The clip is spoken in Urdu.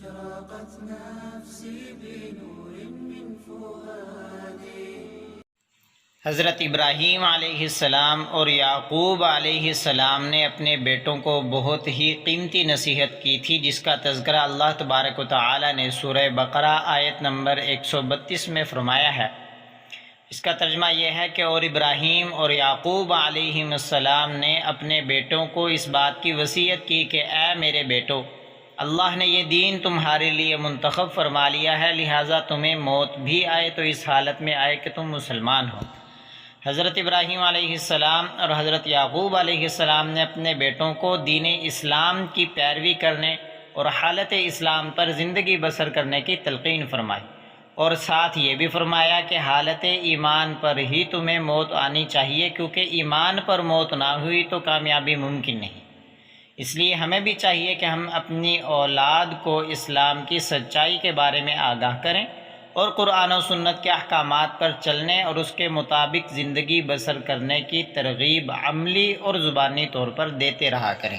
أشرقت نفسي بنور من فؤادي۔ حضرت ابراہیم علیہ السلام اور یعقوب علیہ السلام نے اپنے بیٹوں کو بہت ہی قیمتی نصیحت کی تھی، جس کا تذکرہ اللہ تبارک و تعالی نے سورہ بقرہ آیت نمبر 132 میں فرمایا ہے۔ اس کا ترجمہ یہ ہے کہ اور ابراہیم اور یعقوب علیہ السلام نے اپنے بیٹوں کو اس بات کی وصیت کی کہ اے میرے بیٹو، اللہ نے یہ دین تمہارے لیے منتخب فرما لیا ہے، لہٰذا تمہیں موت بھی آئے تو اس حالت میں آئے کہ تم مسلمان ہو۔ حضرت ابراہیم علیہ السلام اور حضرت یعقوب علیہ السلام نے اپنے بیٹوں کو دین اسلام کی پیروی کرنے اور حالت اسلام پر زندگی بسر کرنے کی تلقین فرمائی، اور ساتھ یہ بھی فرمایا کہ حالت ایمان پر ہی تمہیں موت آنی چاہیے، کیونکہ ایمان پر موت نہ ہوئی تو کامیابی ممکن نہیں۔ اس لیے ہمیں بھی چاہیے کہ ہم اپنی اولاد کو اسلام کی سچائی کے بارے میں آگاہ کریں اور قرآن و سنت کے احکامات پر چلنے اور اس کے مطابق زندگی بسر کرنے کی ترغیب عملی اور زبانی طور پر دیتے رہا کریں۔